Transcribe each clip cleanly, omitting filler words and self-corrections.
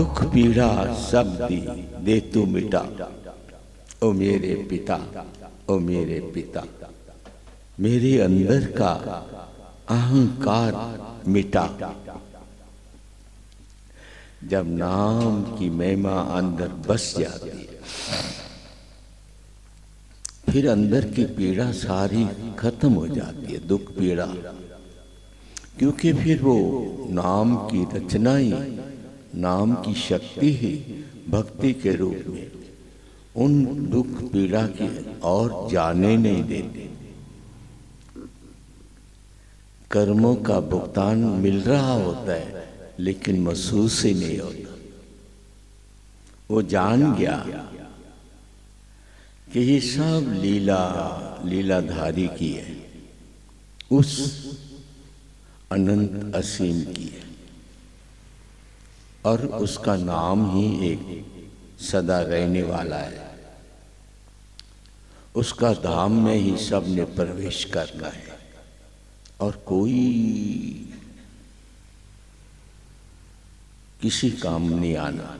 दुख पीड़ा सब दी दे तू मिटा, ओ मेरे पिता, ओ मेरे पिता। मेरे अंदर का अहंकार मिटा। जब नाम की महिमा अंदर बस जाती है, फिर अंदर की पीड़ा सारी खत्म हो जाती है, दुख पीड़ा। क्योंकि फिर वो नाम की रचना ही, नाम की शक्ति ही भक्ति के रूप में उन दुख पीड़ा की और जाने नहीं देती। कर्मों का भुगतान मिल रहा होता है लेकिन महसूस ही नहीं होता। वो जान गया कि ये सब लीलाधारी की है, उस अनंत असीम की है, और उसका नाम ही एक सदा रहने वाला है। उसका धाम में ही सब ने प्रवेश करना है और कोई किसी काम नहीं आना।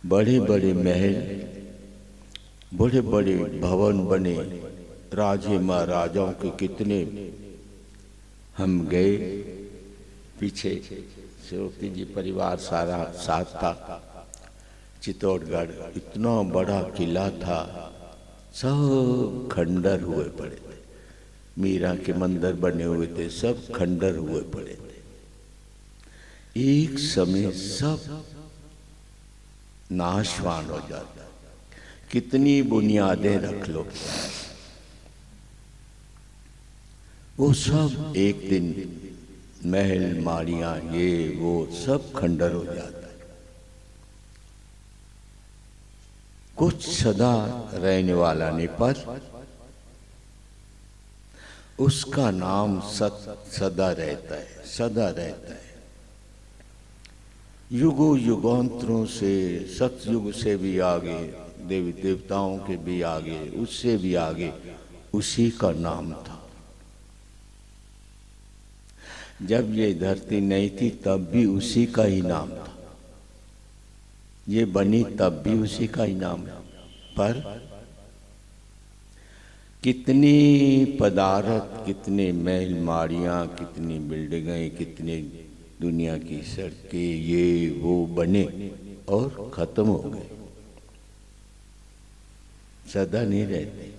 बड़े बड़े महल, बड़े बड़े भवन बने, राजे महाराजाओं के कितने हम गए, पीछे श्रोती जी परिवार सारा साथ था। चित्तौड़गढ़ इतना बड़ा किला था, सब खंडर हुए पड़े थे। मीरा के मंदिर बने हुए थे, सब खंडर हुए पड़े थे। एक समय सब नाशवान हो जाता। कितनी बुनियादें रख लो, वो सब एक दिन महल माड़ियां ये वो सब खंडर हो जाता है। कुछ सदा रहने वाला नहीं, पर उसका नाम सदा रहता है, सदा रहता है। युगों युगांतरों से, सतयुग से भी आगे, देवी देवताओं के भी आगे, उससे भी आगे उसी का नाम था। जब ये धरती नहीं थी तब भी उसी का ही नाम था, ये बनी तब भी उसी का ही नाम है। पर कितनी पदार्थ, कितने महल माड़ियाँ, कितनी बिल्डिंगें, कितने दुनिया की सड़कें ये वो बने और खत्म हो गए, सदा नहीं रहते।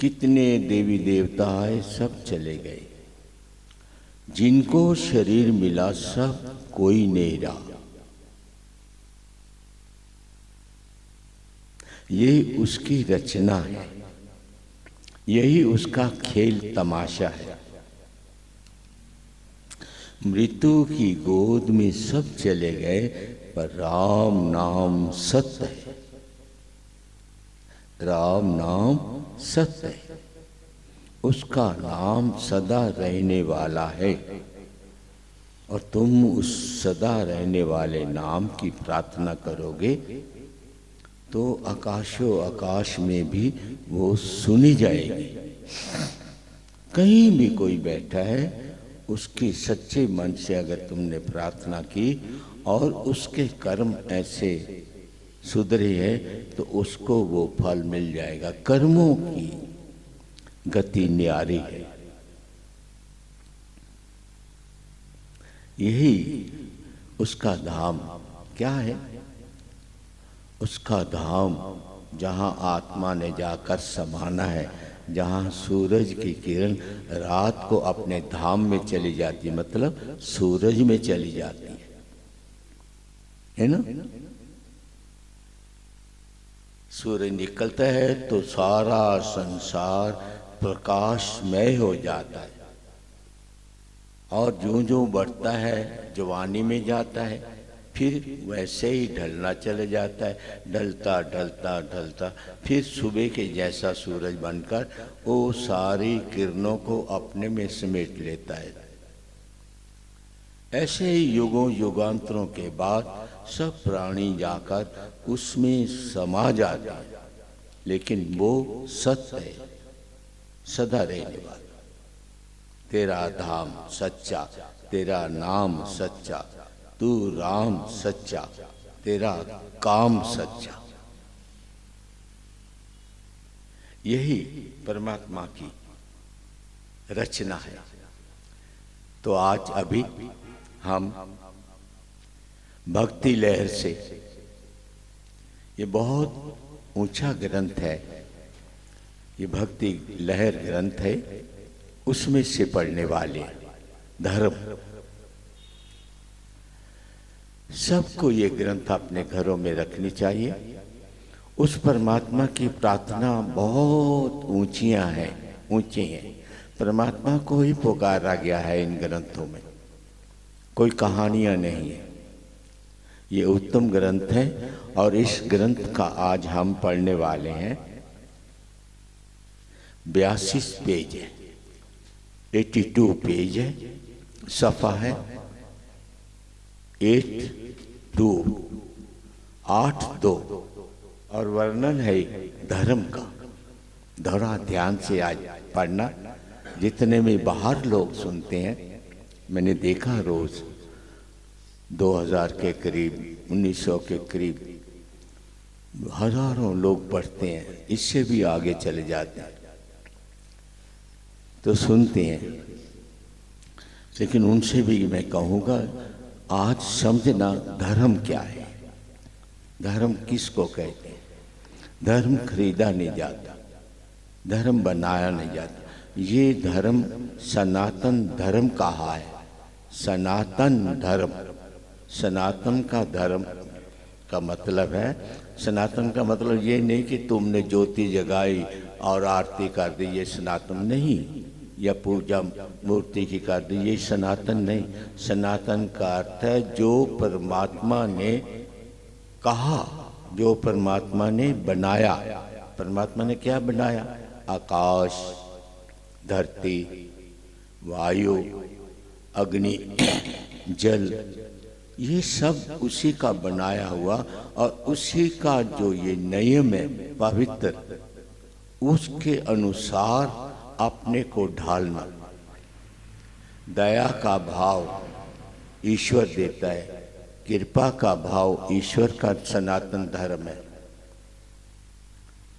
कितने देवी देवता आए, सब चले गए। जिनको शरीर मिला सब कोई नहीं रहा। ये उसकी रचना है, यही उसका खेल तमाशा है। मृत्यु की गोद में सब चले गए, पर राम नाम सत्य है, राम नाम सत्य है। उसका नाम सदा रहने वाला है, और तुम उस सदा रहने वाले नाम की प्रार्थना करोगे तो आकाशों आकाश में भी वो सुनी जाएगी। कहीं भी कोई बैठा है, उसकी सच्चे मन से अगर तुमने प्रार्थना की और उसके कर्म ऐसे सुधरे हैं तो उसको वो फल मिल जाएगा। कर्मों की गति न्यारी है। यही उसका धाम क्या है? उसका धाम जहाँ आत्मा ने जाकर समाना है, जहाँ सूरज की किरण रात को अपने धाम में चली जाती है, मतलब सूरज में चली जाती है ना? सूरज निकलता है तो सारा संसार प्रकाशमय हो जाता है, और जो जो बढ़ता है जवानी में जाता है, फिर वैसे ही ढलना चले जाता है, ढलता ढलता ढलता फिर सुबह के जैसा सूरज बनकर वो सारी किरणों को अपने में समेट लेता है। ऐसे ही युगों युगांतरों के बाद सब प्राणी जाकर उसमें समा जाते हैं, लेकिन वो सत्य है, सदा रहने वाला। तेरा धाम सच्चा, तेरा नाम सच्चा, तू राम सच्चा, तेरा काम सच्चा। यही परमात्मा की रचना है। तो आज अभी हम भक्ति लहर से, ये बहुत ऊंचा ग्रंथ है, ये भक्ति लहर ग्रंथ है, उसमें से पढ़ने वाले धर्म। सबको ये ग्रंथ अपने घरों में रखनी चाहिए। उस परमात्मा की प्रार्थना बहुत ऊंचियां हैं, ऊंची हैं। परमात्मा को ही पुकारा गया है इन ग्रंथों में, कोई कहानियां नहीं है। ये उत्तम ग्रंथ है और इस ग्रंथ का आज हम पढ़ने वाले हैं। 82 पेज है, 82 पेज है, सफ़ा है 82 और वर्णन है धर्म का। थोड़ा ध्यान से आज पढ़ना। जितने में बाहर लोग सुनते हैं, मैंने देखा रोज 2000 के करीब, 1900 के करीब हजारों लोग पढ़ते हैं, इससे भी आगे चले जाते हैं तो सुनते हैं। लेकिन उनसे भी मैं कहूँगा, आज समझना धर्म क्या है, धर्म किसको कहते हैं। धर्म खरीदा नहीं जाता, धर्म बनाया नहीं जाता। ये धर्म सनातन धर्म कहा है, सनातन धर्म। सनातन का धर्म का मतलब है, सनातन का मतलब ये नहीं कि तुमने ज्योति जगाई और आरती कर दी, ये सनातन नहीं, या पूजा मूर्ति की कर दी, ये सनातन नहीं। सनातन का अर्थ है जो परमात्मा ने कहा, जो परमात्मा ने बनाया। परमात्मा ने क्या बनाया? आकाश, धरती, वायु, अग्नि, जल, ये सब उसी का बनाया हुआ और उसी का जो ये नियम है पवित्र, उसके अनुसार अपने को ढालना। दया का भाव ईश्वर देता है, कृपा का भाव ईश्वर का सनातन धर्म है,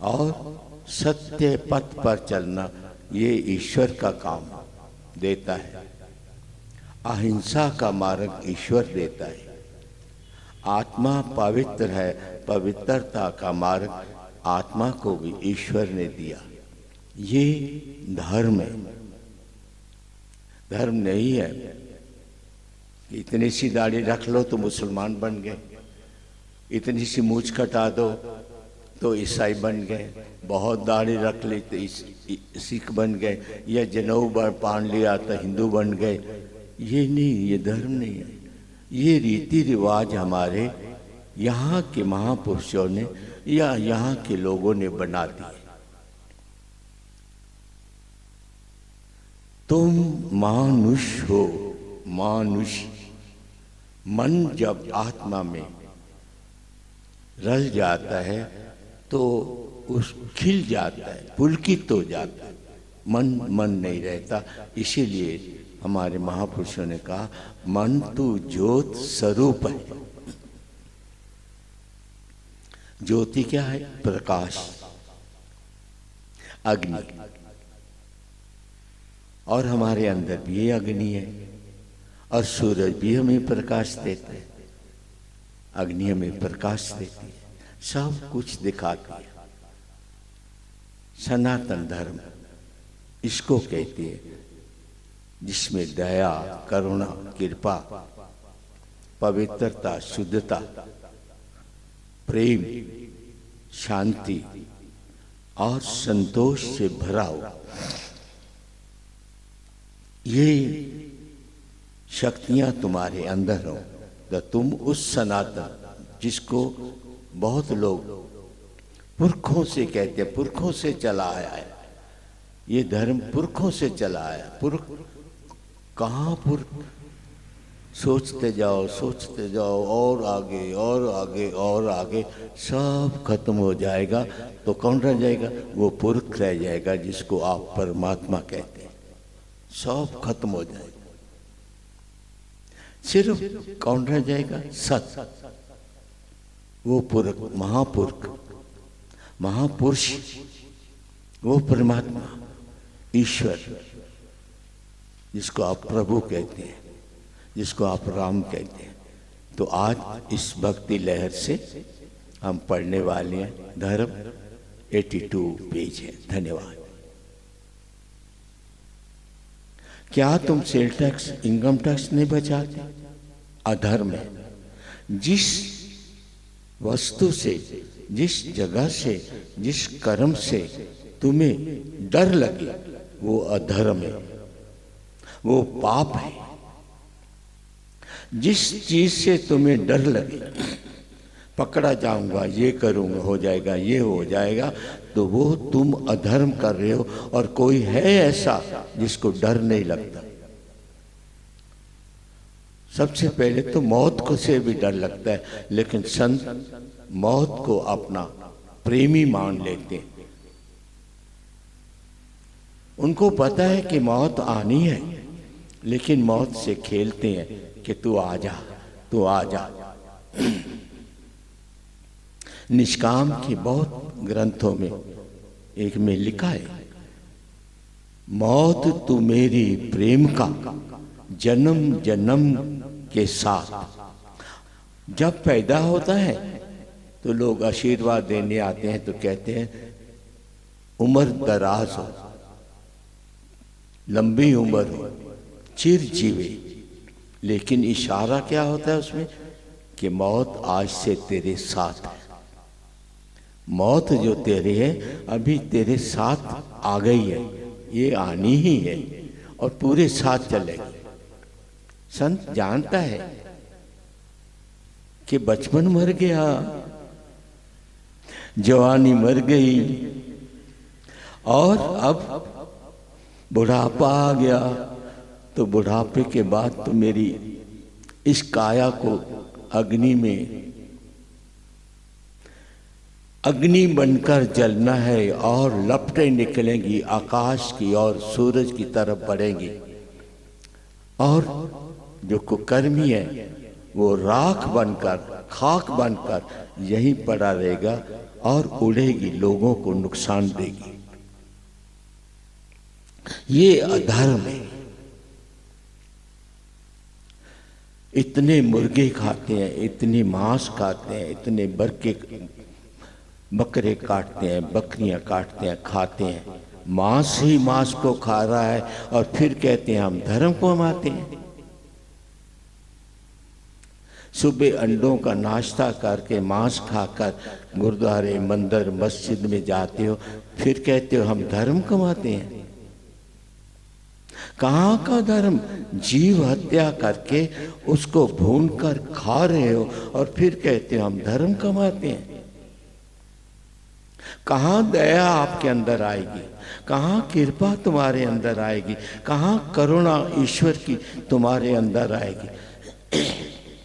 और सत्य पथ पर चलना ये ईश्वर का काम देता है। अहिंसा का मार्ग ईश्वर देता है। आत्मा पवित्र है, पवित्रता का मार्ग आत्मा को भी ईश्वर ने दिया। ये धर्म है। धर्म नहीं है कि इतनी सी दाढ़ी रख लो तो मुसलमान बन गए, इतनी सी मूछ कटा दो तो ईसाई बन गए, बहुत दाढ़ी रख ली तो सिख बन गए, या जनेऊ बांध लिया तो हिंदू बन गए। ये नहीं, ये धर्म नहीं है। ये रीति रिवाज हमारे यहाँ के महापुरुषों ने या यहाँ के लोगों ने बना दिए। तुम मानुष हो, मानुष। मन जब आत्मा में रल जाता है तो उस खिल जाता है, पुलकित हो जाता है। मन नहीं रहता। इसीलिए हमारे महापुरुषों ने कहा, मन तो ज्योत स्वरूप है। ज्योति क्या है? प्रकाश, अग्नि। और हमारे अंदर भी ये अग्नि है, और सूरज भी हमें प्रकाश देता है, अग्नि हमें प्रकाश देती है, सब कुछ दिखाती है। सनातन धर्म इसको कहती है, जिसमें दया, करुणा, कृपा, पवित्रता, शुद्धता, प्रेम, शांति और संतोष से भरा हुआ ये शक्तियां तुम्हारे अंदर हो, तो तुम उस सनातन, जिसको बहुत लोग पुरखों से कहते हैं, पुरखों से चला आया है, ये धर्म पुरखों से चला आया। पुरख कहाँ पुरख? सोचते जाओ और आगे और आगे और आगे, सब खत्म हो जाएगा तो कौन रह जाएगा? वो पुरख रह जाएगा, जिसको आप परमात्मा कहते हैं। सब खत्म हो जाएगा। सिर्फ कौन रह जाएगा? सत, वो महापुरुष, वो परमात्मा ईश्वर, जिसको आप प्रभु कहते हैं, जिसको आप राम कहते हैं। तो आज इस भक्ति लहर से हम पढ़ने वाले हैं धर्म, 82 पेज है। धन्यवाद। क्या तुम सेल टैक्स, इनकम टैक्स नहीं बचाते? अधर्म है। जिस वस्तु से, जिस जगह से, जिस कर्म से तुम्हें डर लगे वो अधर्म है, वो पाप है। जिस चीज से तुम्हें डर लगे, पकड़ा जाऊंगा, ये करूंगा, हो जाएगा, ये हो जाएगा, तो वो तुम अधर्म कर रहे हो। और कोई है ऐसा जिसको डर नहीं लगता? सबसे पहले तो मौत को से भी डर लगता है, लेकिन संत मौत को अपना प्रेमी मान लेते हैं। उनको पता है कि मौत आनी है, लेकिन मौत से खेलते हैं कि तू आ जा, तू आ जा। निष्काम के बहुत ग्रंथों में एक में लिखा है, मौत तू मेरी प्रेम का जन्म जन्म के साथ। जब पैदा होता है तो लोग आशीर्वाद देने आते हैं, तो कहते हैं उम्र दराज हो, लंबी उम्र हो, चिर जीवे। लेकिन इशारा क्या होता है उसमें कि मौत आज से तेरे साथ है। मौत जो तेरे है अभी तेरे साथ आ गई है, ये आनी ही है और पूरे साथ चलेगी। संत जानता है कि बचपन मर गया, जवानी मर गई और अब बुढ़ापा आ गया। तो बुढ़ापे के बाद तो मेरी इस काया को अग्नि में अग्नि बनकर जलना है और लपटें निकलेंगी आकाश की और सूरज की तरफ बढ़ेंगी। और जो कुकर्मी है वो राख बनकर, खाक बनकर यहीं पड़ा रहेगा और उड़ेगी, लोगों को नुकसान देगी। ये अधर्म है। इतने मुर्गे खाते हैं, इतने मांस खाते हैं, इतने बकरे काटते हैं, बकरियां काटते हैं, खाते हैं, मांस ही मांस को खा रहा है और फिर कहते हैं हम धर्म को मानते हैं। सुबह अंडों का नाश्ता करके मांस खाकर गुरुद्वारे, मंदिर, मस्जिद में जाते हो, फिर कहते हो हम धर्म कमाते हैं। कहाँ का धर्म? जीव हत्या करके उसको भून कर खा रहे हो और फिर कहते हो हम धर्म कमाते हैं। कहाँ दया आपके अंदर आएगी? कहाँ कृपा तुम्हारे अंदर आएगी? कहाँ करुणा ईश्वर की तुम्हारे अंदर आएगी?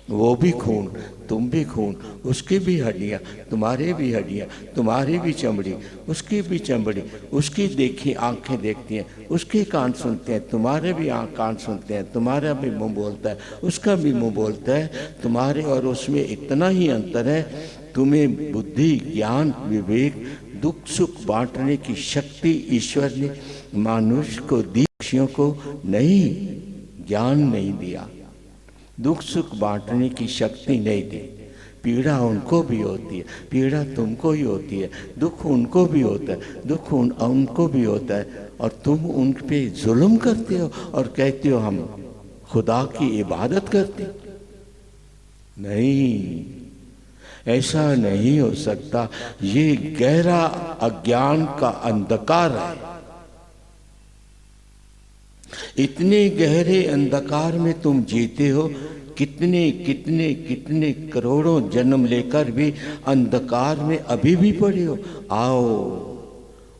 वो भी खून, तुम भी खून, उसकी भी हड्डियाँ, तुम्हारे भी हड्डियाँ, तुम्हारी भी चमड़ी, उसकी भी चमड़ी, उसकी देखी आंखें देखती हैं, उसके कान सुनते हैं, तुम्हारे भी कान सुनते हैं, तुम्हारा भी मुंह बोलता है, उसका भी मुंह बोलता है। तुम्हारे और उसमें इतना ही अंतर है, तुम्हें बुद्धि, ज्ञान, विवेक, दुख सुख बांटने की शक्ति ईश्वर ने मनुष्य को दी, पक्षियों को नहीं, ज्ञान नहीं दिया, दुख सुख बांटने की शक्ति नहीं दी। पीड़ा उनको भी होती है, पीड़ा तुमको ही होती है, दुख उनको भी होता है, दुख उनको भी होता है, और तुम उन पे जुल्म करते हो और कहते हो हम खुदा की इबादत करते। नहीं, ऐसा नहीं हो सकता। ये गहरा अज्ञान का अंधकार है। इतने गहरे अंधकार में तुम जीते हो, कितने कितने कितने करोड़ों जन्म लेकर भी अंधकार में अभी भी पड़े हो। आओ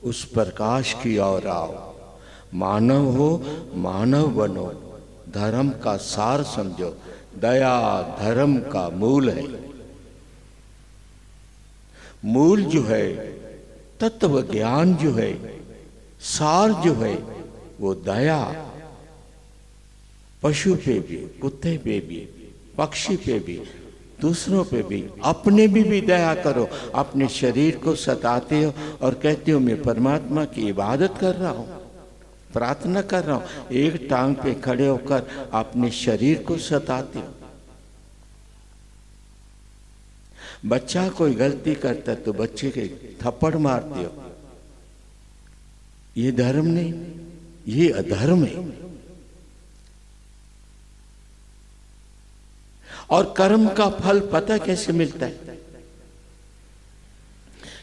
उस प्रकाश की ओर आओ। मानव हो, मानव बनो, धर्म का सार समझो। दया धर्म का मूल है। मूल जो है, तत्व ज्ञान जो है, सार जो है, वो दया। पशु पे भी, कुत्ते पे भी, पक्षी पे भी, दूसरों पे भी, अपने भी दया करो। अपने शरीर को सताते हो और कहते हो मैं परमात्मा की इबादत कर रहा हूँ, प्रार्थना कर रहा हूँ, एक टांग पे खड़े होकर अपने शरीर को सताते हो। बच्चा कोई गलती करता है तो बच्चे के थप्पड़ मारते हो। ये धर्म नहीं, ये अधर्म है। और कर्म का फल पता कैसे मिलता है?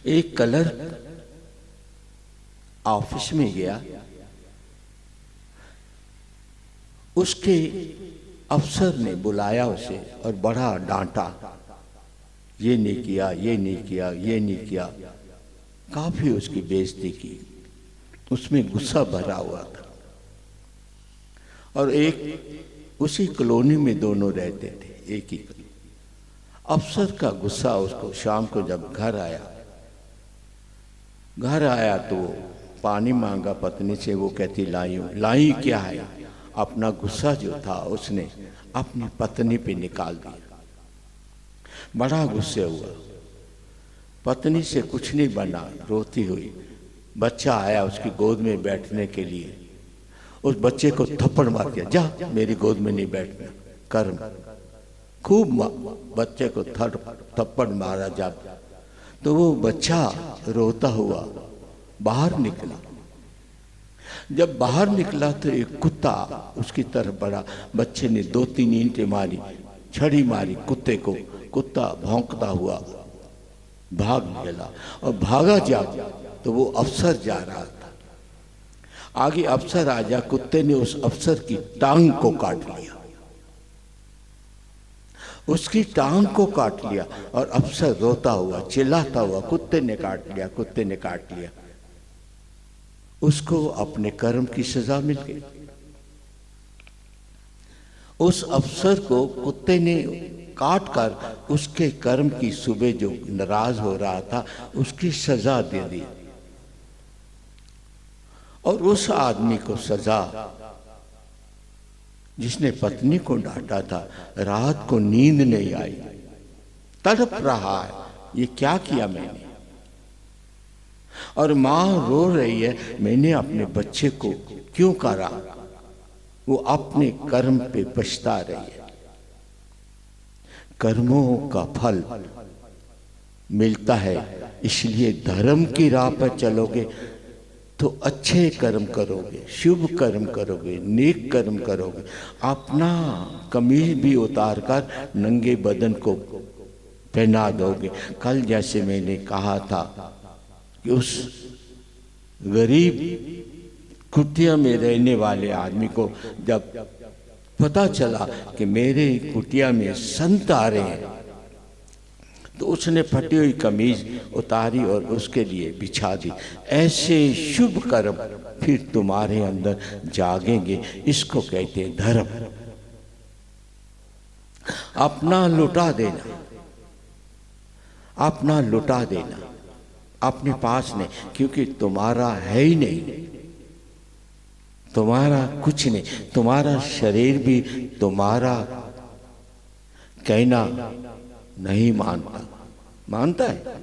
एक क्लर्क ऑफिस में गया, उसके अफसर ने बुलाया उसे और बड़ा डांटा, ये नहीं किया, ये नहीं किया, ये नहीं किया, काफी उसकी बेइज्जती की। उसमें गुस्सा भरा हुआ था। और एक उसी कॉलोनी में दोनों रहते थे, एक ही। अफसर का गुस्सा उसको शाम को जब घर आया तो पानी मांगा पत्नी से, वो कहती लाई हूं। लाई क्या है? अपना गुस्सा जो था उसने अपनी पत्नी पे निकाल दिया। बड़ा गुस्से हुआ, पत्नी से कुछ नहीं बना, रोती हुई। बच्चा आया उसकी गोद में बैठने के लिए, उस बच्चे को थप्पड़ मार दिया, जा मेरी गोद में नहीं बैठना। कर्म खूब बच्चे को थप्पड़ मारा। जब तो वो बच्चा रोता हुआ बाहर निकला। जब बाहर निकला तो एक कुत्ता उसकी तरफ बढ़ा। बच्चे ने 2-3 ईंटें मारी, छड़ी मारी कुत्ते को। कुत्ता भौंकता हुआ भाग निकला और भागा जा तो वो अफसर जा रहा था। आगे अफसर आ जा, कुत्ते ने उस अफसर की टांग को काट लिया, उसकी टांग को काट लिया। और अफसर रोता हुआ चिल्लाता हुआ, कुत्ते ने काट लिया, कुत्ते ने काट लिया। उसको अपने कर्म की सजा मिल गई। उस अफसर को कुत्ते ने काट कर उसके कर्म की, सुबह जो नाराज हो रहा था उसकी सजा दे दी। और उस आदमी को सजा, जिसने पत्नी को डांटा था, रात को नींद नहीं आई, तड़प रहा है, ये क्या किया मैंने। और मां रो रही है, मैंने अपने बच्चे को क्यों करा। वो अपने कर्म पे पछता रही है। कर्मों का फल मिलता है, इसलिए धर्म की राह पर चलोगे तो अच्छे कर्म करोगे, शुभ कर्म करोगे, नेक कर्म करोगे। अपना कमीज भी उतार कर नंगे बदन को पहना दोगे। कल जैसे मैंने कहा था कि उस गरीब कुटिया में रहने वाले आदमी को जब पता चला कि मेरे कुटिया में संत आ रहे हैं, तो उसने फटी हुई कमीज उतारी और उसके लिए बिछा दी। ऐसे शुभ कर्म फिर तुम्हारे अंदर जागेंगे। इसको कहते हैं धर्म। अपना लुटा देना, अपना लुटा देना अपने पास नहीं, क्योंकि तुम्हारा है ही नहीं, तुम्हारा कुछ नहीं। तुम्हारा शरीर भी तुम्हारा कहना नहीं मानता है।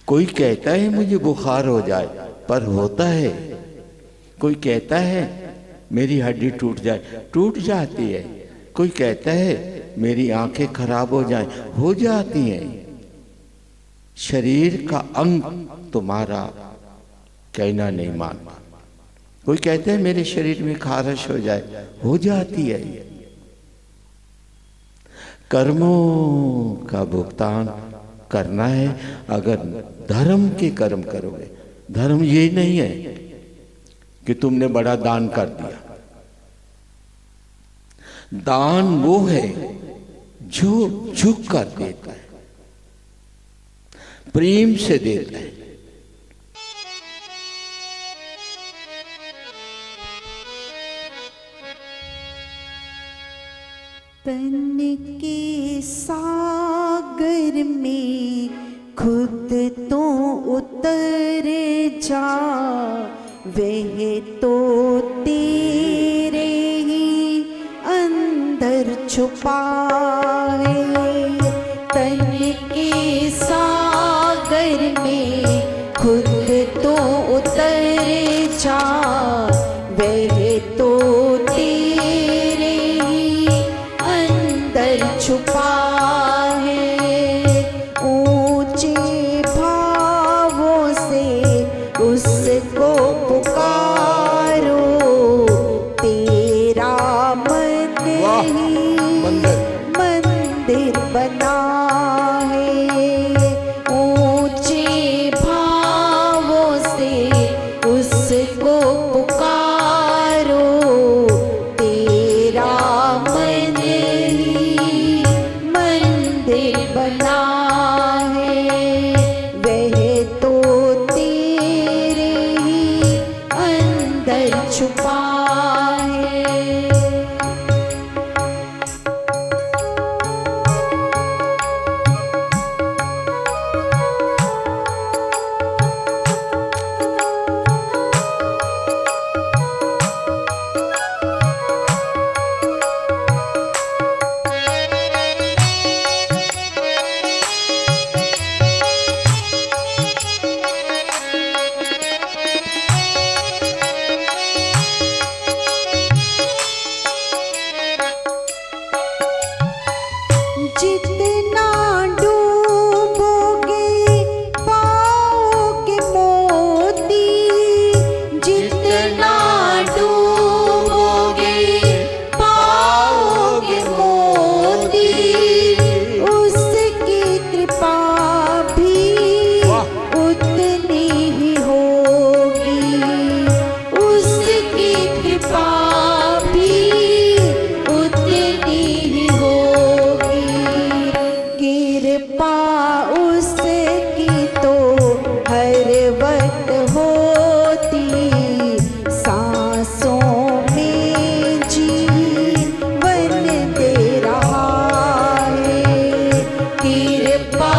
कोई कहता है मुझे बुखार हो जाए, पर होता है। कोई कहता है मेरी हड्डी टूट जाए, टूट जाती है। कोई कहता है मेरी आंखें खराब हो जाए, हो जाती हैं। शरीर का अंग तुम्हारा कहना नहीं मानता। कोई कहता है मेरे शरीर में खारिश हो जाए, हो जाती है। कर्मों का भुगतान करना है अगर धर्म के कर्म करोगे। धर्म ये नहीं है कि तुमने बड़ा दान कर दिया। दान वो है जो झुक कर देता है, प्रेम से देता है। तन के सागर में खुद तो उतर जा, वह तो तेरा छुपा है। तन के सागर में खुद तो उतर जा, वह तो तेरे ही अंदर छुपा है। ऊंचे भावों से उसको पुकारो, तेरा मन ही मंदिर बना है। ऊंचे भावों से उसको पुकारो, तेरा मन ही मंदिर बना है। वह तो तेरे ही अंदर छुपा है। जितना डूबोगे पाओगे मोती, जितना डूबोगे पाओगे मोती। उसकी कृपा भी उतनी ही होगी, उसकी कृपा भी उतनी ही होगी। कृपा उसकी तो हर वक्त होती, सांसों में जीवन दे रहा है। कृपा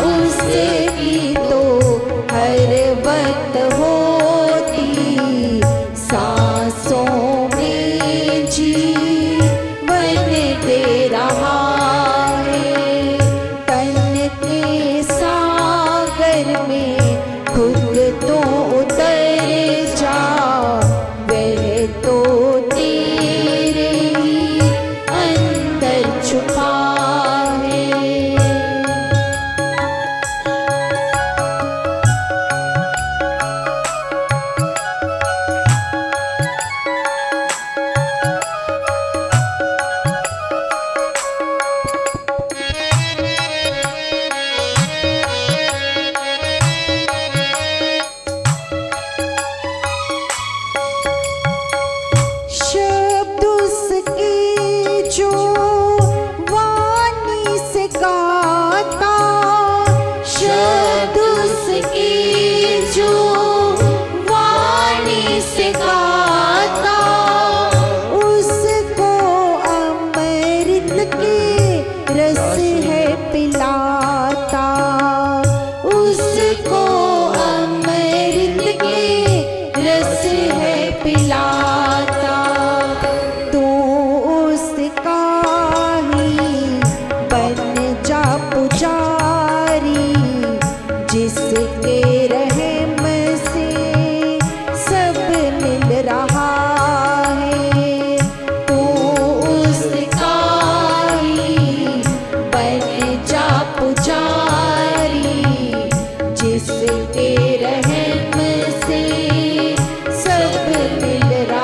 उसकी तो हर वक्त होती, सांसों में जीवन दे रहा है। तन के सागर में खुद तो उतर जा, वह तो तेरे ही अंदर छुपा है। शब्द उसके जो वाणी से गाता, शब्द उसके जो वाणी से गाता। उसको अमृत के रस है पिलाता, उसको अमृत के रस है पिलाता। तू उसका ही बन जा पुजारी, जिसके रहम से सब मिल रहा है। तू उसका ही बन जा पुजारी, जिसके रहम से सब मिल रहा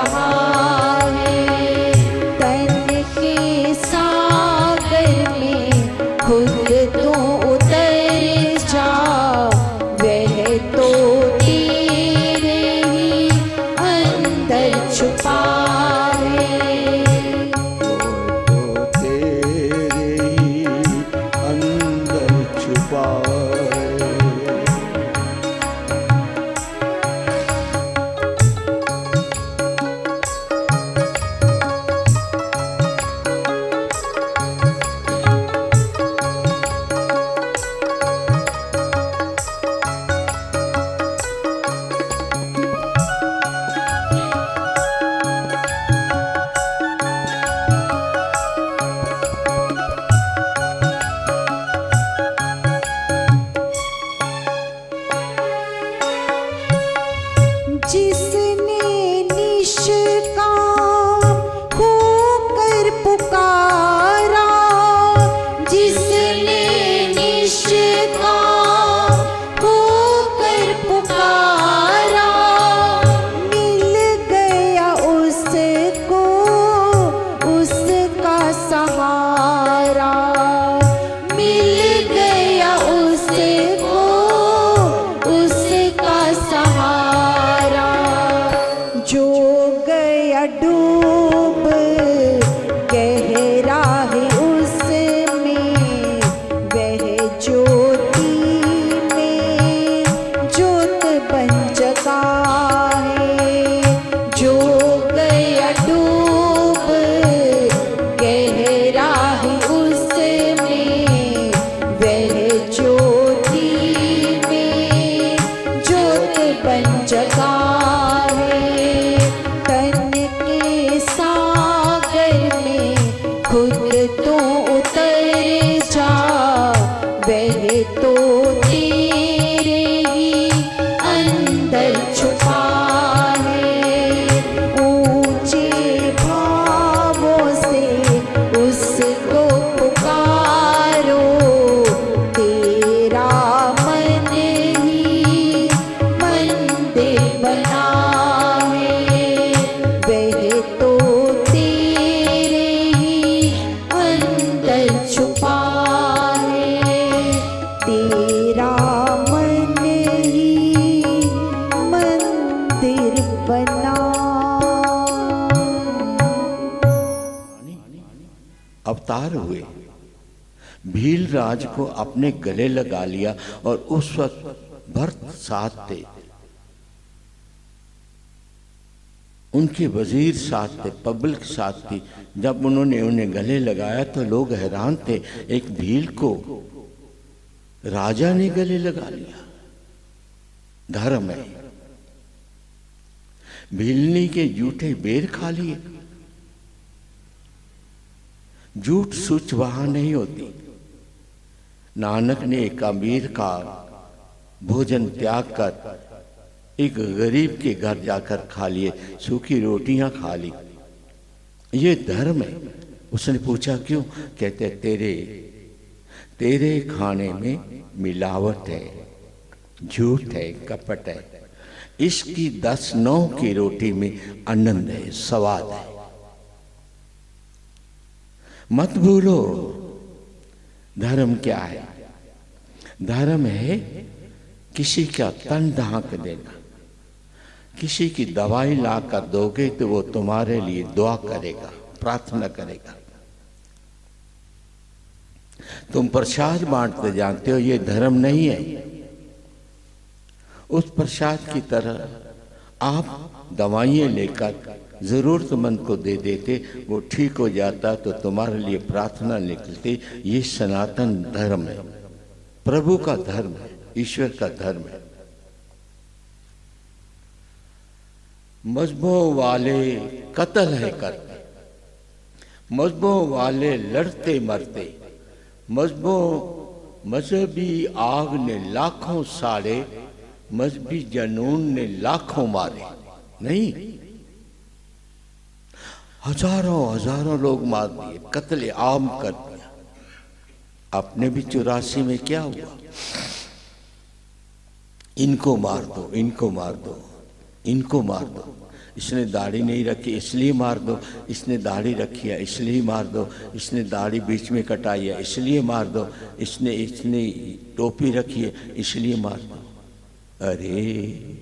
अवतार हुए, भील राज को अपने गले लगा लिया और उस वक्त भरत साथ थे, उनके वजीर साथ थे, पब्लिक साथ थी। जब उन्होंने उन्हें गले लगाया तो लोग हैरान थे, एक भील को राजा ने गले लगा लिया। धर्म है। भीलनी के जूठे बेर खा लिए। झूठ सुच वहां नहीं होती। नानक ने एक अमीर का भोजन त्याग कर एक गरीब के घर जाकर खा लिए, सूखी रोटियां खा ली। ये धर्म है। उसने पूछा क्यों? कहते तेरे खाने में मिलावट है, झूठ है, कपट है। इसकी 10-9 की रोटी में आनंद है, स्वाद है। मत भूलो धर्म क्या है। धर्म है किसी का तन ढांक देना। किसी की दवाई ला कर दोगे तो वो तुम्हारे लिए दुआ करेगा, प्रार्थना करेगा। तुम प्रसाद बांटते जानते हो, ये धर्म नहीं है। उस प्रसाद की तरह आप दवाइयाँ लेकर जरूरतमंद को दे देते, वो ठीक हो जाता तो तुम्हारे लिए प्रार्थना निकलती। ये सनातन धर्म है, प्रभु का धर्म है, ईश्वर का धर्म है। मजहबों वाले कत्ल है करते, मजहबों वाले लड़ते मरते, मजहबी आग ने लाखों साड़े, मजहबी जनून ने लाखों मारे। नहीं, हजारों लोग मार दिए, कत्ले आम कर दिया। अपने भी 84 में क्या हुआ? इनको मार दो, इनको मार दो, इनको मार दो। इसने दाढ़ी नहीं रखी इसलिए मार दो, इसने दाढ़ी रखी है इसलिए मार दो, इसने दाढ़ी बीच में कटाई है इसलिए मार दो, इसने टोपी रखी है इसलिए मार दो। अरे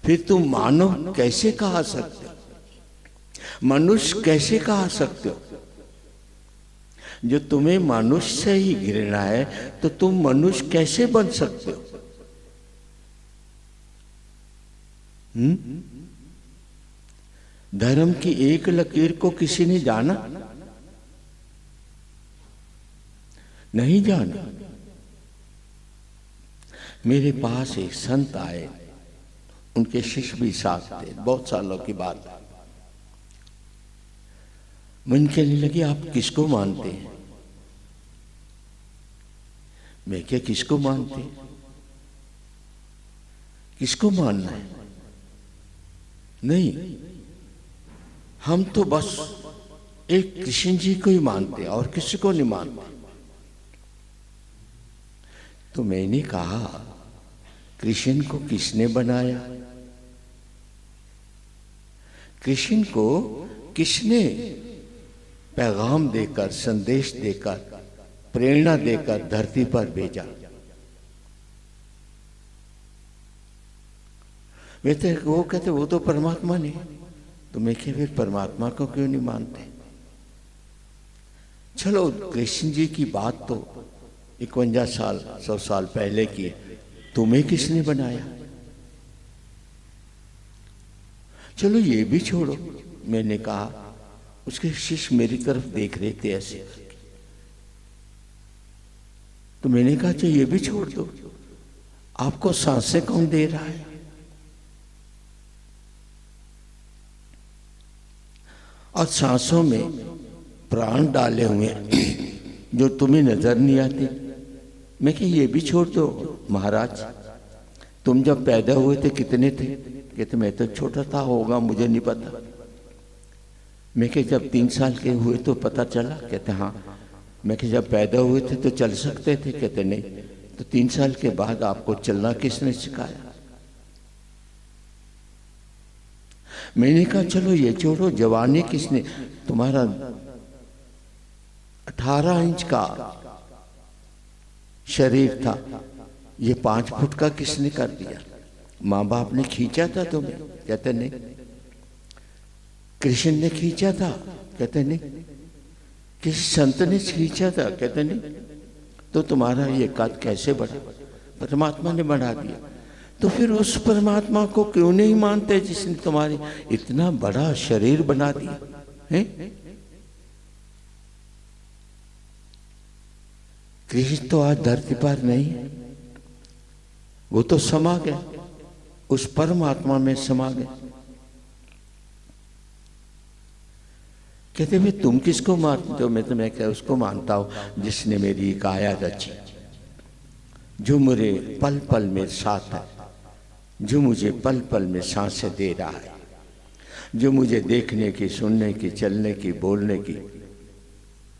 फिर तुम मानव कैसे कहा सकते हो? मनुष्य कैसे कहा सकते हो? जो तुम्हें मनुष्य से ही घृणा है तो तुम मनुष्य कैसे बन सकते हो? धर्म की एक लकीर को किसी ने जाना? नहीं जाना। मेरे पास एक संत आए, उनके शिष्य भी साथ थे, बहुत सालों की बात है। मन कहने लगे आप किसको मानते हैं? मैं क्या किसको मानते? किसको मानना है? नहीं, हम तो बस एक कृष्ण जी को ही मानते और किसी को नहीं मानते। तो मैंने कहा कृष्ण को किसने बनाया? कृष्ण को किसने पैगाम देकर, संदेश देकर, प्रेरणा देकर धरती पर भेजा? वो कहते वो तो परमात्मा ने। तो मैं क्या फिर परमात्मा को क्यों नहीं मानते? चलो कृष्ण जी की बात तो 51 साल 100 साल पहले की, तुम्हें किसने बनाया? चलो ये भी छोड़ो। मैंने कहा, उसके शिष्य मेरी तरफ देख रहे थे ऐसे, तो मैंने कहा चलो ये भी छोड़ दो, आपको सांसें कौन दे रहा है? और सांसों में प्राण डाले हुए जो तुम्हें नजर नहीं आते। मैं कि ये भी छोड़ दो महाराज, तुम जब पैदा हुए थे कितने थे? कहते मैं तो छोटा था, होगा मुझे नहीं पता। मैं कि जब 3 साल के हुए तो पता चला? कहते हाँ। मैं कि जब पैदा हुए थे तो चल सकते थे? कहते नहीं। तो 3 साल के बाद आपको चलना किसने सिखाया? मैंने कहा चलो ये छोड़ो, जवानी किसने? तुम्हारा 18 इंच का शरीर था, ये 5 फुट का किसने कर दिया? माँ बाप ने खींचा था तुम्हें? कहते नहीं। कृष्ण ने खींचा था? कहते नहीं। किसी संत ने खींचा था, कहते नहीं तो तुम्हारा ये कद कैसे बढ़ा? परमात्मा ने बढ़ा दिया। तो फिर उस परमात्मा को क्यों नहीं मानते जिसने तुम्हारी इतना बड़ा शरीर बना दिया है? कृष्ण तो आज धरती पर नहीं है, वो तो समा गए, उस परमात्मा में समा गए। कहते भाई तुम किसको मानते हो? मैं क्या उसको मानता हूं जिसने मेरी काया रची, जो मुझे पल पल में साथ है, जो मुझे पल पल में सांसें दे रहा है, जो मुझे देखने की, सुनने की, चलने की, बोलने की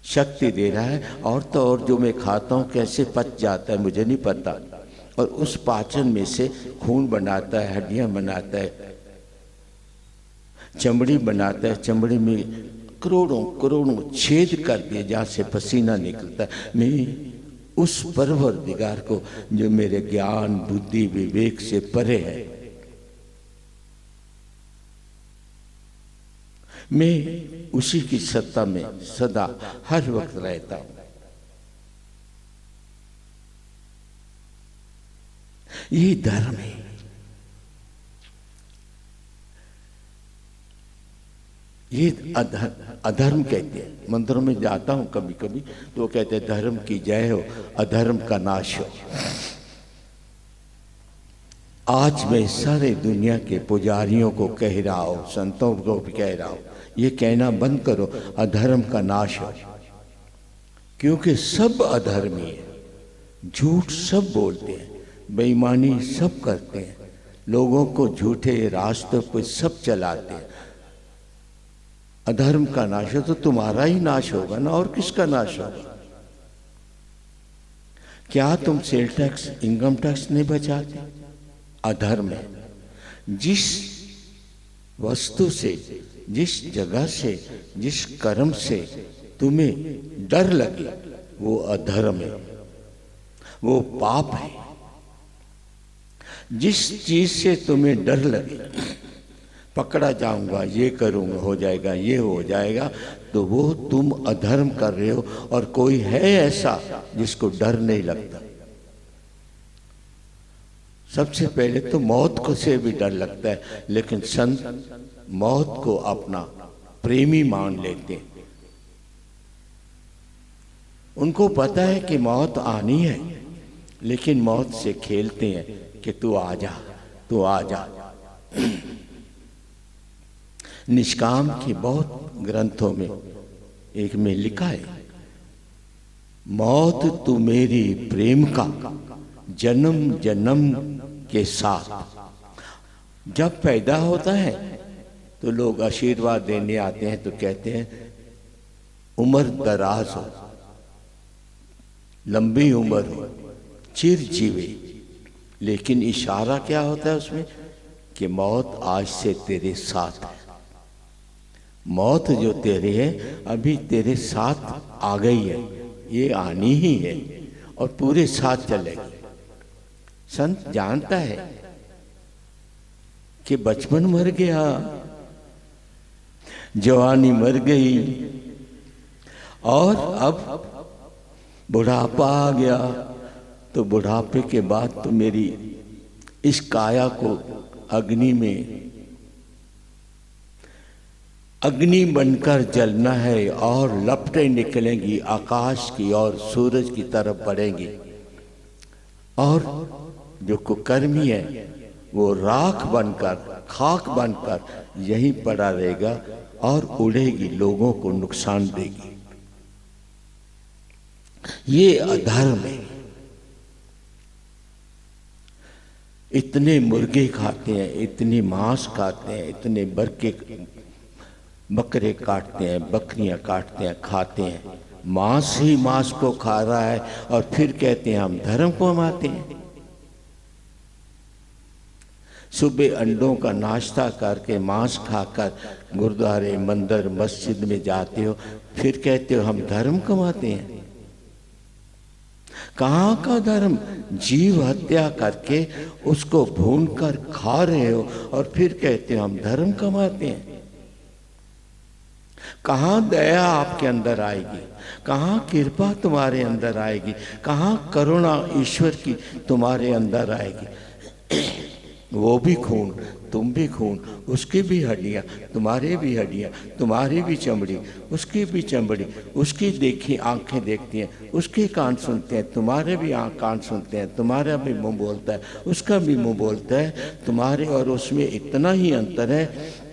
शक्ति दे रहा है। और तो और जो मैं खाता हूँ कैसे पच जाता है मुझे नहीं पता, और उस पाचन में से खून बनाता है, हड्डियां बनाता है, चमड़ी बनाता है, चमड़ी में करोड़ों करोड़ों छेद कर दिए जहाँ से पसीना निकलता है। मैं उस परवरदिगार को जो मेरे ज्ञान, बुद्धि, विवेक से परे है, मैं उसी की सत्ता में सदा हर वक्त रहता हूं। ये धर्म है। ये अधर्म कहते हैं। मंदिरों में जाता हूं कभी कभी तो कहते हैं धर्म की जय हो, अधर्म का नाश हो। आज मैं सारे दुनिया के पुजारियों को कह रहा हूं, संतों को भी कह रहा हूं, ये कहना बंद करो अधर्म का नाश हो, क्योंकि सब अधर्मी है। झूठ सब बोलते हैं, बेईमानी सब करते हैं, लोगों को झूठे रास्तों पर सब चलाते हैं। अधर्म का नाश हो तो तुम्हारा ही नाश होगा ना, और किसका नाश होगा? क्या तुम सेल टैक्स, इनकम टैक्स नहीं बचाते? अधर्म है। जिस वस्तु से, जिस जगह से, जिस कर्म से तुम्हें डर लगे वो अधर्म है, वो पाप है। जिस चीज से तुम्हें डर लगे, पकड़ा जाऊंगा, ये करूंगा, हो जाएगा, ये हो जाएगा, तो वो तुम अधर्म कर रहे हो। और कोई है ऐसा जिसको डर नहीं लगता? सबसे पहले तो मौत को से भी डर लगता है, लेकिन संत मौत को अपना प्रेमी मान लेते हैं। उनको पता है कि मौत आनी है, लेकिन मौत से खेलते हैं कि तू आ जा, तू आ जा। निष्काम के बहुत ग्रंथों में एक में लिखा है, मौत तू मेरी प्रेम का जन्म जन्म के साथ। जब पैदा होता है तो लोग आशीर्वाद देने आते हैं तो कहते हैं उम्र दराज हो, लंबी उम्र हो, चिर जीवे। लेकिन इशारा क्या होता है उसमें कि मौत आज से तेरे साथ है। मौत जो तेरे है अभी तेरे साथ आ गई है, ये आनी ही है और पूरे साथ चलेगी। संत जानता है कि बचपन मर गया, जवानी मर गई और अब बुढ़ापा आ गया, तो बुढ़ापे के बाद तो मेरी इस काया को अग्नि में अग्नि बनकर जलना है और लपटें निकलेंगी आकाश की और सूरज की तरफ बढ़ेंगी। और जो कुकर्मी है वो राख बनकर, खाक बनकर यहीं पड़ा रहेगा और उड़ेगी, लोगों को नुकसान देगी। ये अधर्म है। इतने मुर्गे खाते हैं, इतनी मांस खाते हैं, इतने बकरे काटते हैं, बकरियां काटते हैं, खाते हैं, मांस ही मांस को खा रहा है और फिर कहते हैं हम धर्म को मानते हैं। सुबह अंडों का नाश्ता करके मांस खाकर गुरुद्वारे, मंदिर, मस्जिद में जाते हो, फिर कहते हो हम धर्म कमाते हैं। कहाँ का धर्म? जीव हत्या करके उसको भून कर खा रहे हो और फिर कहते हो हम धर्म कमाते हैं। कहाँ दया आपके अंदर आएगी, कहाँ कृपा तुम्हारे अंदर आएगी, कहाँ करुणा ईश्वर की तुम्हारे अंदर आएगी। वो भी खून, तुम भी खून, उसकी भी हड्डियाँ, तुम्हारे भी हड्डियाँ, तुम्हारी भी चमड़ी, उसकी भी चमड़ी, उसकी देखी आंखें देखती हैं, उसके कान सुनते हैं, तुम्हारे भी कान सुनते हैं, तुम्हारा भी मुंह बोलता है, उसका भी मुंह बोलता है। तुम्हारे और उसमें इतना ही अंतर है,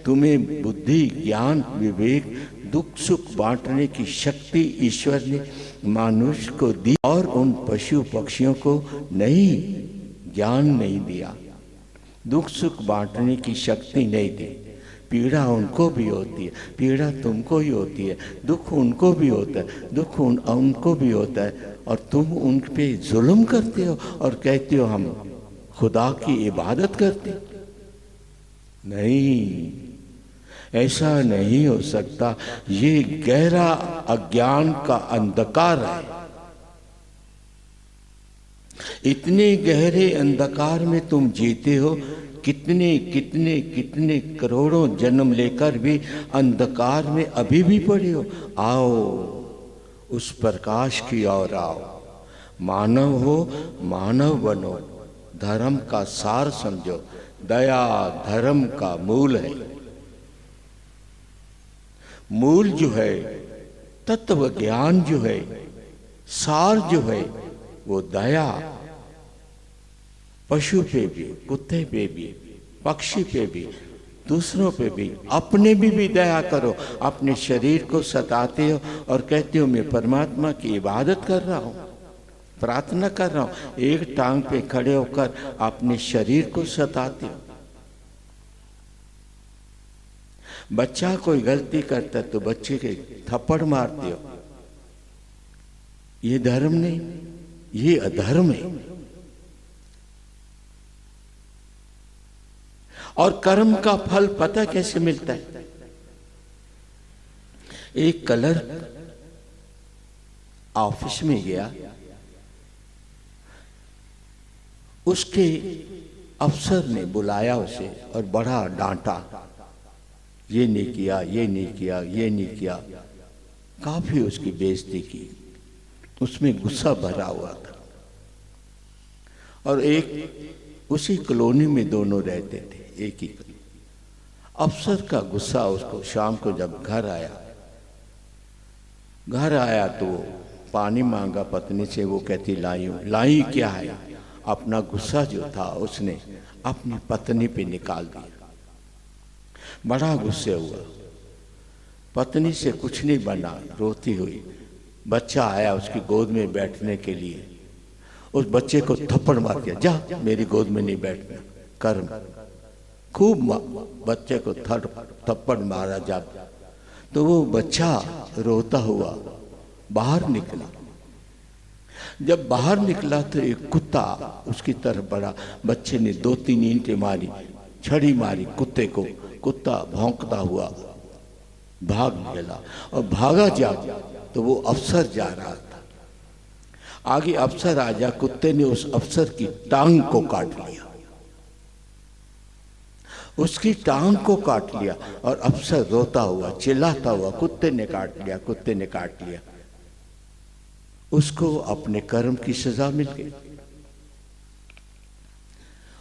तुम्हें बुद्धि, ज्ञान, विवेक, दुख सुख बांटने की शक्ति ईश्वर ने मनुष्य को दी और उन पशु पक्षियों को नहीं, ज्ञान नहीं दिया, दुख सुख बांटने की शक्ति नहीं दी। पीड़ा उनको भी होती है, पीड़ा तुमको ही होती है, दुख उनको भी होता है, दुख उनको भी होता है, और तुम उन पे जुल्म करते हो और कहते हो हम खुदा की इबादत करते। नहीं, ऐसा नहीं हो सकता। ये गहरा अज्ञान का अंधकार है। इतने गहरे अंधकार में तुम जीते हो, कितने कितने कितने करोड़ों जन्म लेकर भी अंधकार में अभी भी पड़े हो। आओ उस प्रकाश की ओर आओ, मानव हो, मानव बनो, धर्म का सार समझो। दया धर्म का मूल है। मूल जो है, तत्व ज्ञान जो है, सार जो है, वो दया। पशु पे भी, कुत्ते पे भी, पक्षी पे भी, दूसरों पे भी, अपने भी दया करो। अपने शरीर को सताते हो और कहते हो मैं परमात्मा की इबादत कर रहा हूं, प्रार्थना कर रहा हूं। एक टांग पे खड़े होकर अपने शरीर को सताते हो। बच्चा कोई गलती करता तो बच्चे के थप्पड़ मारते हो। ये धर्म नहीं, ये अधर्म है। और कर्म का फल पता कैसे मिलता है? एक क्लर्क ऑफिस में गया, उसके अफसर ने बुलाया उसे और बड़ा डांटा, ये नहीं किया, ये नहीं किया, ये नहीं किया। काफी उसकी बेइज्जती की, उसमें गुस्सा भरा हुआ था। और एक उसी कॉलोनी में दोनों रहते थे, एक ही। अफसर का गुस्सा उसको, शाम को जब घर आया तो पानी मांगा पत्नी से। वो कहती लाई हूं। लाई क्या है? अपना गुस्सा जो था उसने अपनी पत्नी पे निकाल दिया। बड़ा गुस्से हुआ, पत्नी से कुछ नहीं बना, रोती हुई। बच्चा आया उसकी गोद में बैठने के लिए, उस बच्चे को थप्पड़ मार दिया, जा मेरी गोद में नहीं बैठना। कर्म खूब बच्चे को थप्पड़ मारा। जब तो वो बच्चा रोता हुआ बाहर निकला। जब बाहर निकला तो एक कुत्ता उसकी तरफ बढ़ा। बच्चे ने 2-3 ईंटें मारी, छड़ी मारी कुत्ते को। कुत्ता भौंकता हुआ भाग निकला और भागा जा तो वो अफसर जा रहा था। आगे अफसर आ जा, कुत्ते ने उस अफसर की टांग को काट लिया, उसकी टांग को काट लिया। और अफसर रोता हुआ चिल्लाता हुआ, कुत्ते ने काट लिया, कुत्ते ने काट लिया। उसको अपने कर्म की सजा मिल गई।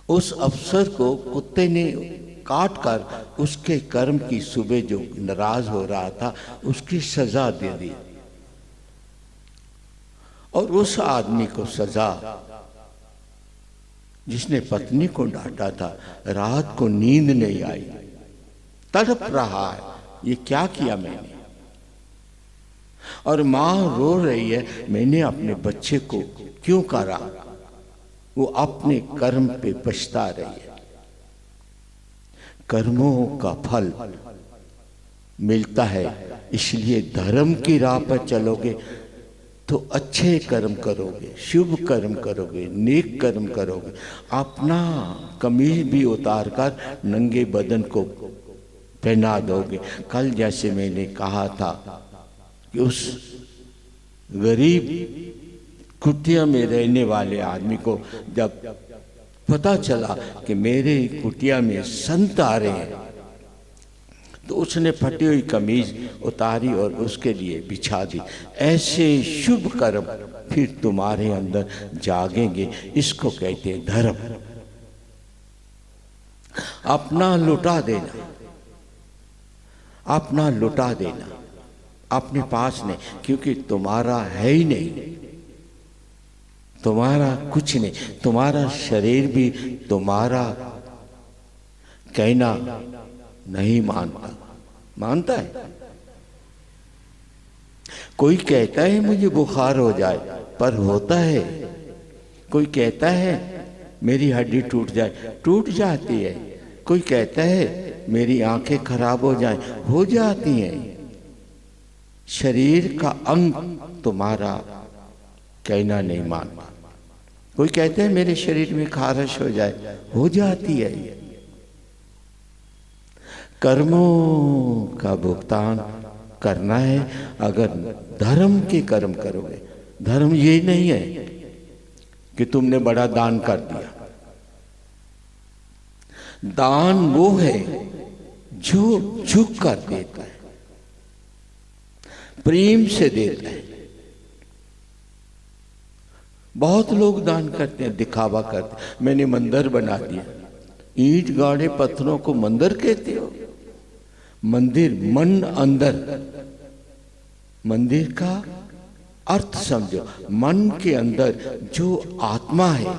उस अफसर को कुत्ते ने काट कर उसके कर्म की सुबह जो नाराज हो रहा था उसकी सजा दे दी। और उस आदमी को सजा जिसने पत्नी को डांटा था, रात को नींद नहीं आई, तड़प रहा है, ये क्या किया मैंने। और मां रो रही है, मैंने अपने बच्चे को क्यों करा। वो अपने कर्म पे पछता रही है। कर्मों का फल मिलता है, इसलिए धर्म की राह पर चलोगे तो अच्छे कर्म करोगे, शुभ कर्म करोगे, नेक कर्म करोगे। अपना कमीज भी उतार कर नंगे बदन को पहना दोगे। कल जैसे मैंने कहा था कि उस गरीब कुटिया में रहने वाले आदमी को जब पता चला कि मेरे कुटिया में संत आ रहे हैं, तो उसने फटी हुई कमीज उतारी और उसके लिए बिछा दी। ऐसे शुभ कर्म फिर तुम्हारे अंदर जागेंगे। इसको कहते हैं धर्म। अपना लुटा देना, अपना लुटा देना, अपने पास नहीं, क्योंकि तुम्हारा है ही नहीं, तुम्हारा कुछ नहीं। तुम्हारा शरीर भी तुम्हारा कहना नहीं मानता। मानता है? कोई कहता है मुझे बुखार हो जाए, पर होता है। कोई कहता है मेरी हड्डी टूट जाए, टूट जाती है। कोई कहता है मेरी आंखें खराब हो जाएं, हो जाती हैं। शरीर का अंग तुम्हारा कहना नहीं मानता। कोई कहता है मेरे शरीर में खारिश हो जाए, हो जाती है। कर्मों का भुगतान करना है अगर धर्म के कर्म करोगे। धर्म ये नहीं है कि तुमने बड़ा दान कर दिया। दान वो है जो झुक कर देता है, प्रेम से देता है। बहुत लोग दान करते हैं, दिखावा करते हैं। मैंने मंदिर बना दिया। ईंट गाड़े पत्थरों को मंदिर कहते हो? मंदिर मन अंदर। मंदिर का अर्थ समझो। मन के अंदर जो आत्मा है,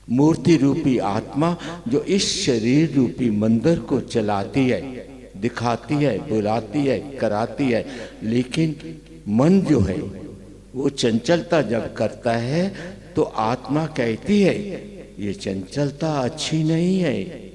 मूर्ति रूपी आत्मा, जो इस शरीर रूपी मंदिर को चलाती है, दिखाती है, बुलाती है, कराती है। लेकिन मन जो है वो चंचलता जब करता है तो आत्मा कहती है ये चंचलता अच्छी नहीं है।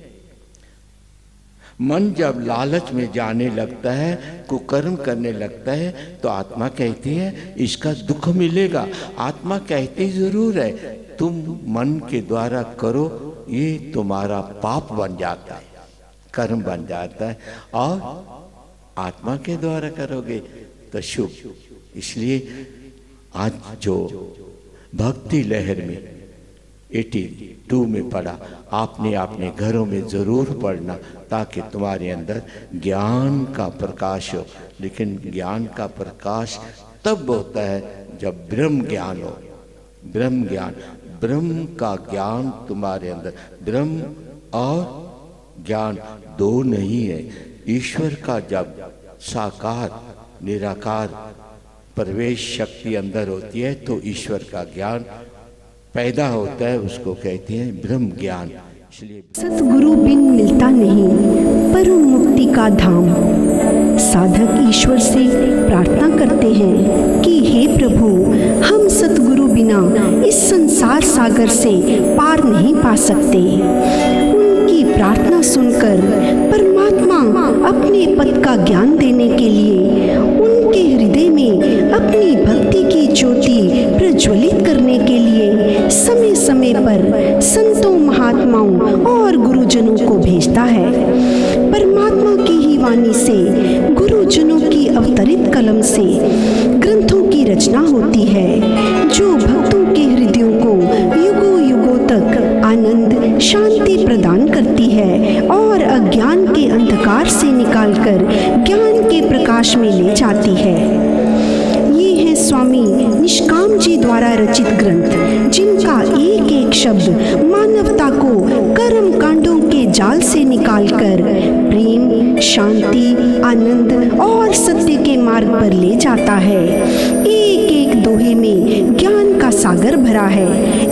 मन जब लालच में जाने लगता है, कुकर्म करने लगता है, तो आत्मा कहती है इसका दुख मिलेगा। आत्मा कहती जरूर है, तुम मन के द्वारा करो, ये तुम्हारा पाप बन जाता है, कर्म बन जाता है। और आत्मा के द्वारा करोगे तो शुभ। इसलिए आज जो भक्ति लहर में 82 में पढ़ा, आपने अपने घरों में जरूर पढ़ना, ताकि तुम्हारे अंदर ज्ञान का प्रकाश हो। लेकिन ज्ञान का प्रकाश तब होता है जब ब्रह्म ज्ञान हो। ब्रह्म ज्ञान, ब्रह्म का ज्ञान तुम्हारे अंदर। ब्रह्म और ज्ञान दो नहीं है। ईश्वर का जब साकार निराकार प्रवेश शक्ति अंदर होती है तो ईश्वर का ज्ञान पैदा होता है, उसको कहते हैं ब्रह्म ज्ञान। इसलिए सतगुरु बिन मिलता नहीं परम मुक्ति का धाम। साधक ईश्वर से प्रार्थना करते हैं कि हे प्रभु, हम सतगुरु बिना इस संसार सागर से पार नहीं पा सकते। उनकी प्रार्थना सुनकर परमात्मा अपने पद का ज्ञान देने के लिए उनके हृदय में अपनी भक्ति की ज्योति प्रज्वलित करने के लिए समय समय पर संतों, महात्माओं और गुरुजनों को भेजता है। परमात्मा की ही वाणी से, गुरुजनों की अवतरित कलम से ग्रंथों की रचना होती है, जो भक्तों के हृदयों को युगों युगों तक आनंद शांति प्रदान करती है और अज्ञान के अंधकार से निकालकर ज्ञान के प्रकाश में ले जाती है। ये है स्वामी निष्काम जी द्वारा रचित ग्रंथ, जिनका एक एक शब्द मानवता को कर्म कांडों के जाल से निकालकर प्रेम, शांति, आनंद और सत्य के मार्ग पर ले जाता है। एक एक दोहे में ज्ञान का सागर भरा है।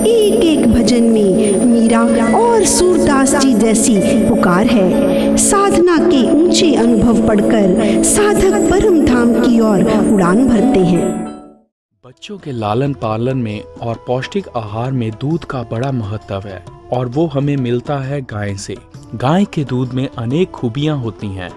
एक एक भजन में मीरा और सूरदास जी जैसी पुकार है। साधना के ऊंचे अनुभव पढ़कर साधक परम धाम की ओर उड़ान भरते हैं। बच्चों के लालन पालन में और पौष्टिक आहार में दूध का बड़ा महत्व है, और वो हमें मिलता है गाय से। गाय के दूध में अनेक खूबियां होती हैं।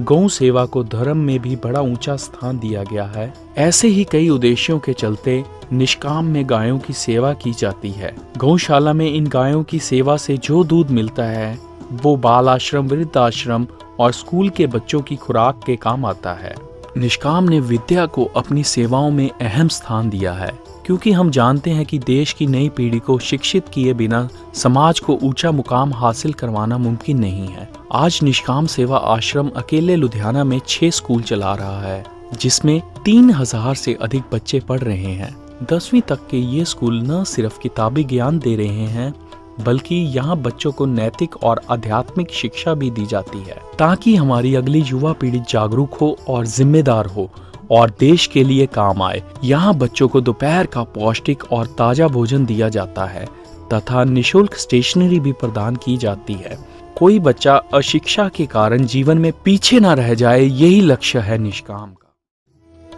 गौ सेवा को धर्म में भी बड़ा ऊंचा स्थान दिया गया है। ऐसे ही कई उद्देश्यों के चलते निष्काम में गायों की सेवा की जाती है। गौशाला में इन गायों की सेवा से जो दूध मिलता है वो बाल आश्रम, वृद्ध आश्रम और स्कूल के बच्चों की खुराक के काम आता है। निष्काम ने विद्या को अपनी सेवाओं में अहम स्थान दिया है, क्योंकि हम जानते हैं कि देश की नई पीढ़ी को शिक्षित किए बिना समाज को ऊंचा मुकाम हासिल करवाना मुमकिन नहीं है। आज निष्काम सेवा आश्रम अकेले लुधियाना में 6 स्कूल चला रहा है, जिसमें 3000 से अधिक बच्चे पढ़ रहे हैं। 10वीं तक के ये स्कूल न सिर्फ किताबी ज्ञान दे रहे हैं, बल्कि यहाँ बच्चों को नैतिक और आध्यात्मिक शिक्षा भी दी जाती है, ताकि हमारी अगली युवा पीढ़ी जागरूक हो और जिम्मेदार हो और देश के लिए काम आए। यहाँ बच्चों को दोपहर का पौष्टिक और ताजा भोजन दिया जाता है तथा निशुल्क स्टेशनरी भी प्रदान की जाती है। कोई बच्चा अशिक्षा के कारण जीवन में पीछे न रह जाए, यही लक्ष्य है निष्काम का।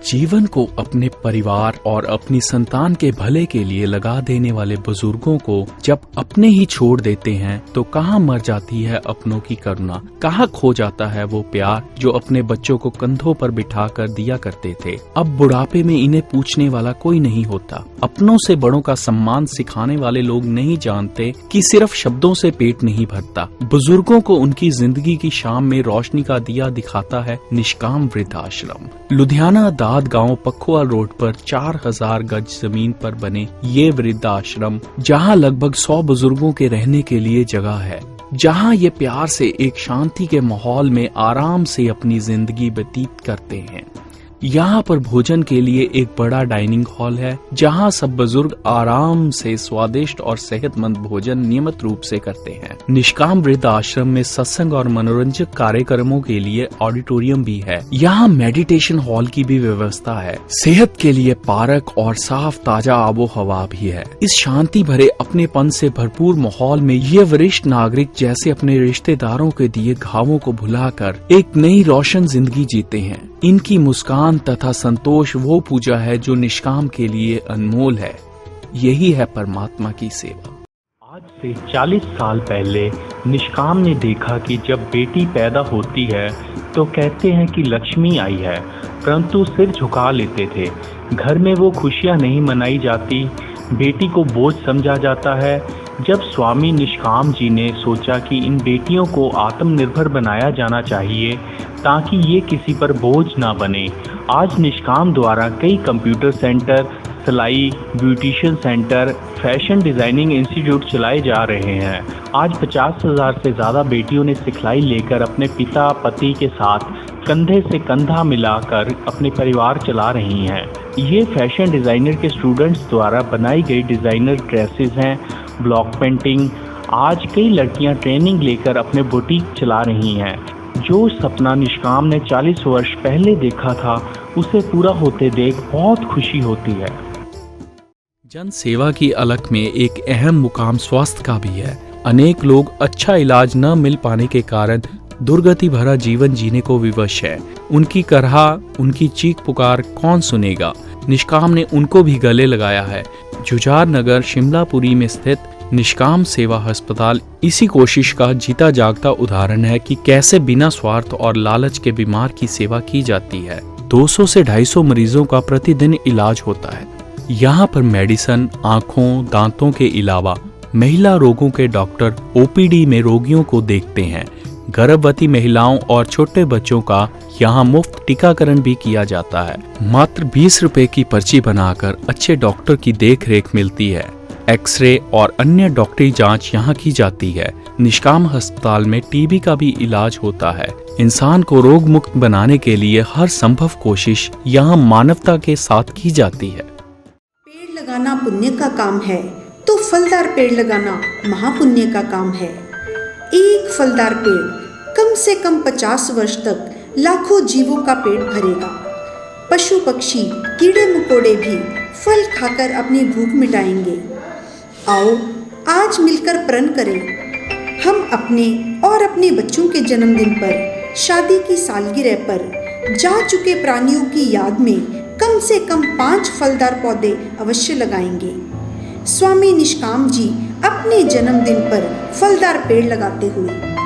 जीवन को अपने परिवार और अपनी संतान के भले के लिए लगा देने वाले बुजुर्गों को जब अपने ही छोड़ देते हैं तो कहाँ मर जाती है अपनों की करुणा, कहाँ खो जाता है वो प्यार जो अपने बच्चों को कंधों पर बिठा कर दिया करते थे। अब बुढ़ापे में इन्हें पूछने वाला कोई नहीं होता। अपनों से बड़ों का सम्मान सिखाने वाले लोग नहीं जानते कि सिर्फ शब्दों से पेट नहीं भरता। बुजुर्गों को उनकी जिंदगी की शाम में रोशनी का दिया दिखाता है निष्काम वृद्धाश्रम। लुधियाना दाद गांव पखवाल रोड पर 4000 गज जमीन पर बने ये वृद्धाश्रम, जहां लगभग 100 बुजुर्गों के रहने के लिए जगह है, जहां ये प्यार से एक शांति के माहौल में आराम से अपनी जिंदगी व्यतीत करते हैं। यहाँ पर भोजन के लिए एक बड़ा डाइनिंग हॉल है, जहाँ सब बुजुर्ग आराम से स्वादिष्ट और सेहतमंद भोजन नियमित रूप से करते हैं। निष्काम वृद्ध आश्रम में सत्संग और मनोरंजक कार्यक्रमों के लिए ऑडिटोरियम भी है। यहाँ मेडिटेशन हॉल की भी व्यवस्था है। सेहत के लिए पार्क और साफ ताजा आबो हवा भी है। इस शांति भरे अपनेपन से भरपूर माहौल में ये वरिष्ठ नागरिक जैसे अपने रिश्तेदारों के दिए घावों को भुलाकर एक नई रोशन जिंदगी जीते हैं। इनकी मुस्कान तथा संतोष वो पूजा है जो निष्काम के लिए अनमोल है। यही है परमात्मा की सेवा। आज से 40 साल पहले निष्काम ने देखा कि जब बेटी पैदा होती है तो कहते हैं कि लक्ष्मी आई है, परंतु सिर झुका लेते थे। घर में वो खुशियां नहीं मनाई जाती, बेटी को बोझ समझा जाता है। जब स्वामी निष्काम जी ने सोचा कि इन बेटियों को आत्मनिर्भर बनाया जाना चाहिए ताकि ये किसी पर बोझ ना बने, आज निष्काम द्वारा कई कंप्यूटर सेंटर, सिलाई, beautician centre, fashion designing institute चलाए जा रहे हैं। आज 50,000 से ज़्यादा बेटियों ने सिखलाई लेकर अपने पिता पति के साथ कंधे से कंधा मिलाकर अपने परिवार चला रही हैं। ये फैशन डिज़ाइनर के स्टूडेंट्स द्वारा बनाई गई डिज़ाइनर ड्रेसेस हैं, ब्लॉक पेंटिंग। आज कई लड़कियां ट्रेनिंग लेकर अपने बुटीक चला रही हैं। जो सपना निष्काम ने 40 वर्ष पहले देखा था, उसे पूरा होते देख बहुत खुशी होती है। जन सेवा की अलख में एक अहम मुकाम स्वास्थ्य का भी है। अनेक लोग अच्छा इलाज न मिल पाने के कारण दुर्गति भरा जीवन जीने को विवश है। उनकी करहा, उनकी चीख पुकार कौन सुनेगा? निष्काम ने उनको भी गले लगाया है। जुझार नगर शिमलापुरी में स्थित निष्काम सेवा अस्पताल इसी कोशिश का जीता जागता उदाहरण है कि कैसे बिना स्वार्थ और लालच के बीमार की सेवा की जाती है। 200 से 250 मरीजों का प्रतिदिन इलाज होता है। यहाँ पर मेडिसिन, आँखों, दांतों के अलावा महिला रोगों के डॉक्टर ओपीडी में रोगियों को देखते हैं। गर्भवती महिलाओं और छोटे बच्चों का यहाँ मुफ्त टीकाकरण भी किया जाता है। मात्र 20 रुपए की पर्ची बनाकर अच्छे डॉक्टर की देखरेख मिलती है। एक्सरे और अन्य डॉक्टरी जांच यहाँ की जाती है। निष्काम अस्पताल में टीबी का भी इलाज होता है। इंसान को रोग मुक्त बनाने के लिए हर संभव कोशिश यहाँ मानवता के साथ की जाती है। पेड़ लगाना पुण्य का काम है तो फलदार पेड़ लगाना महापुण्य का काम है। एक फलदार पेड़ कम से कम 50 वर्ष तक लाखों जीवों का पेट भरेगा। पशु पक्षी, कीड़े मकोड़े भी फल खाकर अपनी भूख मिटाएंगे। आओ आज मिलकर प्रण करें। हम अपने और अपने बच्चों के जन्मदिन पर, शादी की सालगिरह पर जा चुके प्राणियों की याद में कम से कम 5 फलदार पौधे अवश्य लगाएंगे। स्वामी निष्काम जी अपने जन्मदिन पर फलदार पेड़ लगाते हुए